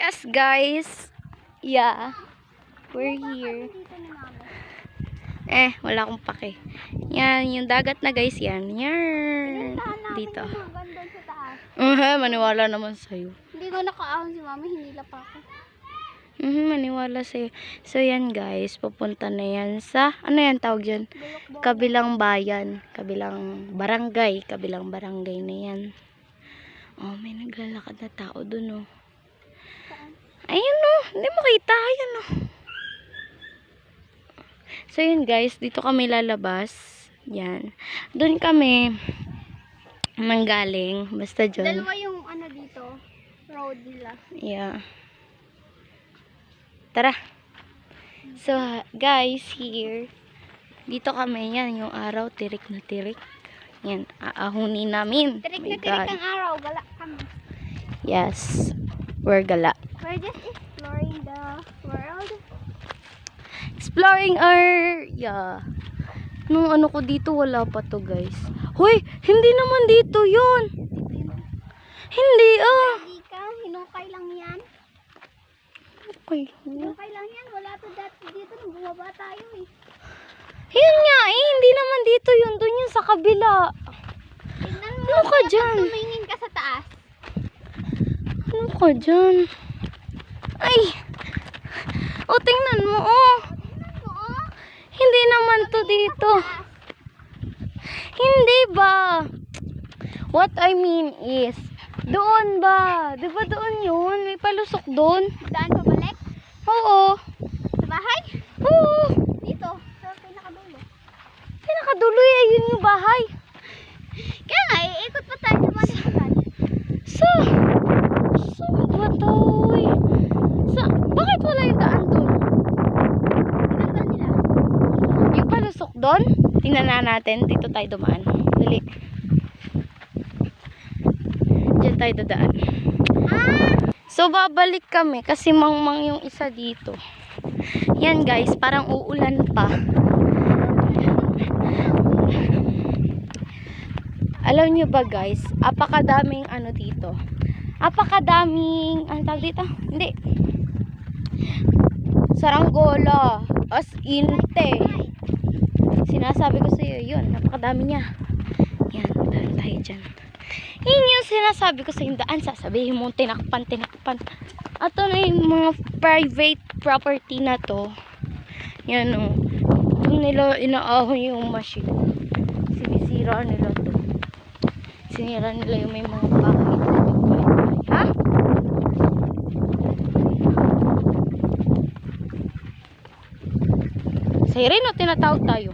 Yes, guys. Yeah. We're here. Wala akong pake. Yan, yung dagat na guys yan. Yan. Dito. Maniwala naman sa'yo. Hindi ko nakaahon si mama, hinila pa ako. Maniwala sa'yo. So, yan guys. Pupunta na yan sa, ano yan tawag yan? Kabilang bayan. Kabilang barangay. Kabilang barangay na yan. Oh, may naglalakad na tao dun, oh. Ayun, oh. Hindi makita. Ayun, oh. So, yun guys. Dito kami lalabas. Yan. Doon kami manggaling. Basta dyan. Dalawa yung ano dito. Road nila. Yeah. Tara. So, guys, here. Dito kami. Yan, yung araw. Tirik na tirik. Yan. Aahunin namin. Tirik Oh na my tirik God. ang araw. Gala kami. Yes. We're gala. We're just exploring the world. Exploring our, yeah. Nung ano ko dito, wala pa to, guys. Hoy, hindi naman dito yun. Hindi, Hindi ka. Hinukay lang yan. Okay. Hinukay lang yan. Wala to dito. Nung bumaba tayo eh. Yun nga, hindi naman dito yun. Doon yun sa kabila. Tignan mo. Ano ka dyan? Tumingin ka sa taas. Ano ka dyan? Ay! O, tingnan mo, oh. Tignan mo oh. Hindi naman to dito. Hindi ba? What I mean is, doon ba? Di ba doon yun? May palusok doon. Daan pabalik? Oo. Sa bahay? Oo. Dito. Sa pinakadulo. Pinakadulo eh. Ayun yung bahay. Kaya nga, iikot pa tayo sa malibugan. Sa ba to? Bakit wala yung daan doon? Tinanggal nila. Yung palusok doon? Tingnan na natin. Dito tayo dumaan. Dali. Diyan tayo dadaan. So, babalik kami kasi mangmang yung isa dito. Yan guys, parang uulan pa. Alam nyo ba guys, apakadaming ano dito. Apakadaming, ano tawag dito? Hindi. Saranggola. As in, te. Sinasabi ko sa'yo, yun. Napakadami niya. Yan, dahil tayo dyan. Yun yung sinasabi ko sa yung daan. Sasabihin mo, tinakpan. At na yung mga private property na to. Yan o. Doon nila inaahon yung machine. Sinisira nila to. Sinira nila yung may mga bahay. Ha? Siren o tinatawag tayo?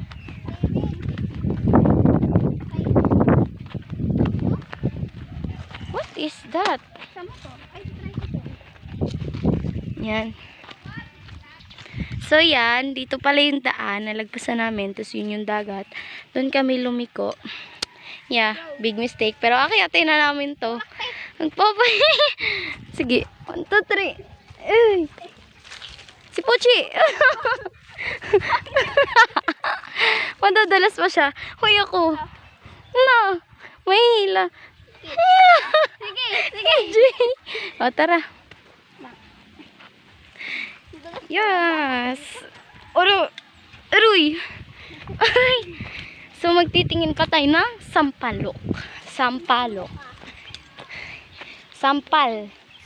What is that? Sama to. Ay, try ko to. Yan. So yan, dito pala yung daan. Nalagpasan namin. Tapos yun yung dagat. Doon kami lumiko. Yeah, big mistake. Pero akyatin na namin to. Magpapay. Sige. 1, 2, 3. Ay. Si Puchi. Madadalas pa siya. Hoy ako. Na. May hila. Sige. O, tara. Yes. Aroy. Ay. So, magtitingin pa tayo ng sampalok. Sampal.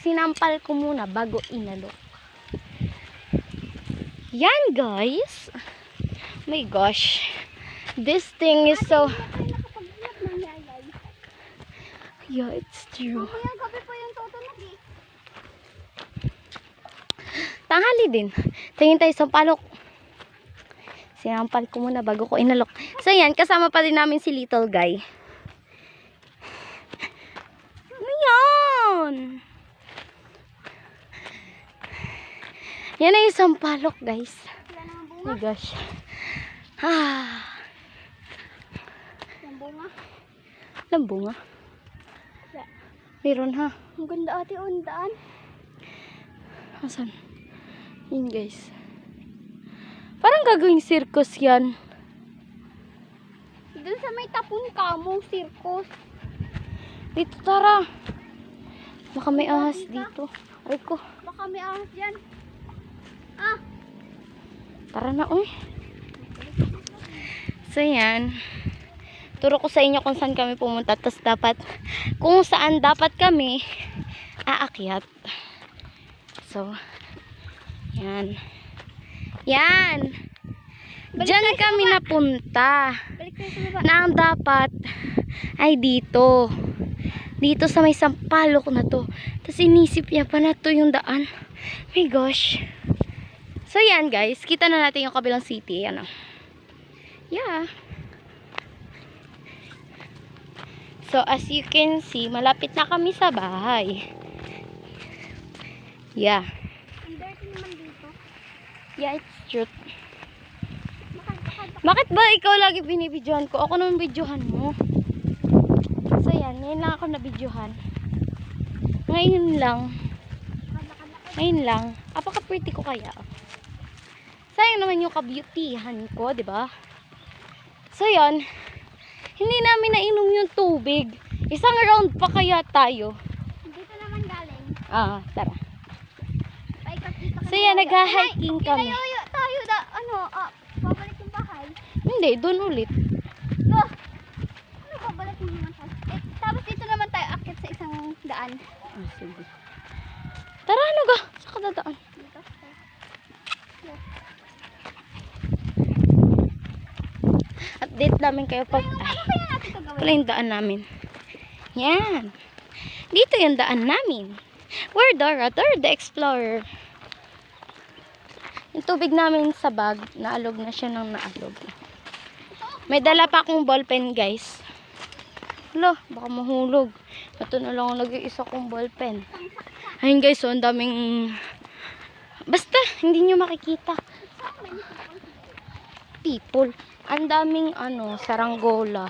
Sinampal ko muna bago inalok. Yan, guys. Oh my gosh. This thing is so... Yeah, it's true. Mamaya gabi pa yung tutunog eh. Tanghali din. Tingin tayo sa palok. Sinampal ko muna bago ko inalok. So yan, kasama pa din namin si little guy. Ano yan? Yan na yung sampalok, guys. Wala naman Oh bunga. my gosh. Yung bunga. Lambunga. Meron ha. Ang ganda ate o, daan. Asan? Yun guys. Parang gagawing circus yan. Doon sa may tapon ka mo, circus. Dito tara. Baka may ahas dito. Ay ko. Baka may ahas dyan. Ah! Tara na, uy. So, yan. Turo ko sa inyo kung saan kami pumunta. Tapos dapat, kung saan dapat kami aakyat. So, yan. Yan. Diyan kami napunta. Balik tayo sa baba. Na ang dapat ay dito. Dito sa may sampalok na to. Tapos inisip niya pa na to yung daan. My gosh. So yan guys, kita na natin yung kabilang city. Ano? Yeah. So as you can see, malapit na kami sa bahay. Yeah. Ang dirty naman dito. Yeah, it's true. Bakit ba ikaw lagi binibidyohan ko? Ako naman videohan mo. So yan, ngayon lang ako nabidyohan. Ngayon lang. Ngayon lang. Apaka-pretty ko kaya. Sayang naman yung ka-beautyhan ko, di ba? So yan, hindi namin nainom yung tubig. Isang round pa kaya tayo. Dito naman galing. Tara. Paikot-ikot kami. So yan, nag-hiking kami. Kinayoyo tayo babalik yung bahay. Hindi, doon ulit. Oh! Ano babalik yung naman tayo? Tapos dito naman tayo akit sa isang daan. Sige. Tara, ano ga? Sa kadadaan. Dito. Update namin kayo pag... Ano Ay, kaya natin ito gawin? wala yung daan namin. Yan. Dito yung daan namin. We're Dora the Explorer. Yung tubig namin sa bag, naalog na siya ng naalog. May dala pa akong ballpen, guys. Hala, baka mahulog. Ito na lang nag-iisa kong ballpen. Ayun guys, so ang daming... Basta, hindi nyo makikita. People. Ang daming, saranggola.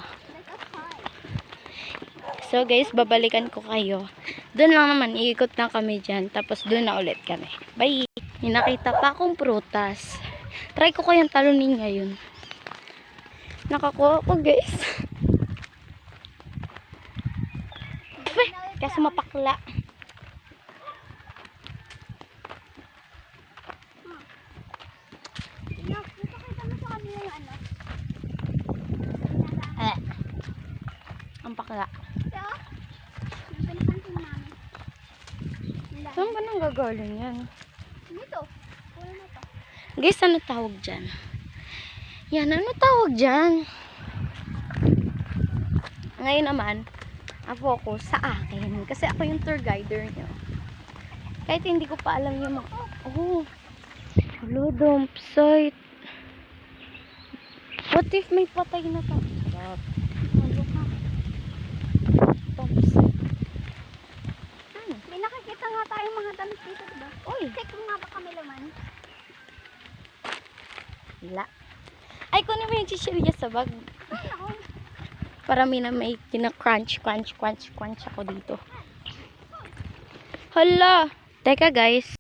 So guys, babalikan ko kayo. Doon lang naman, iikot lang kami dyan. Tapos doon na ulit kami. Bye! May nakita pa akong prutas. Try ko kayang talunin ngayon. Nakakuha ko guys. Ay, kasi mapakla. Ang pakla. Saan ba nang gagaling yan? Dito. Wala na to. Guys, ano tawag dyan? Yan, ano tawag dyan? Ngayon naman, focus sa akin. Kasi ako yung tour guider nyo. Kahit hindi ko pa alam yung mga... Oh, hello, dump site. What if may patay na to? Sarap. Dump site. May nakikita nga tayong mga damit dito, diba? Uy, Check mo nga ba kami laman? wala. Ay, kunin mo yung chichirya sa bag. Ay, ako. Para may kina-crunch ako dito. Hala! Teka guys.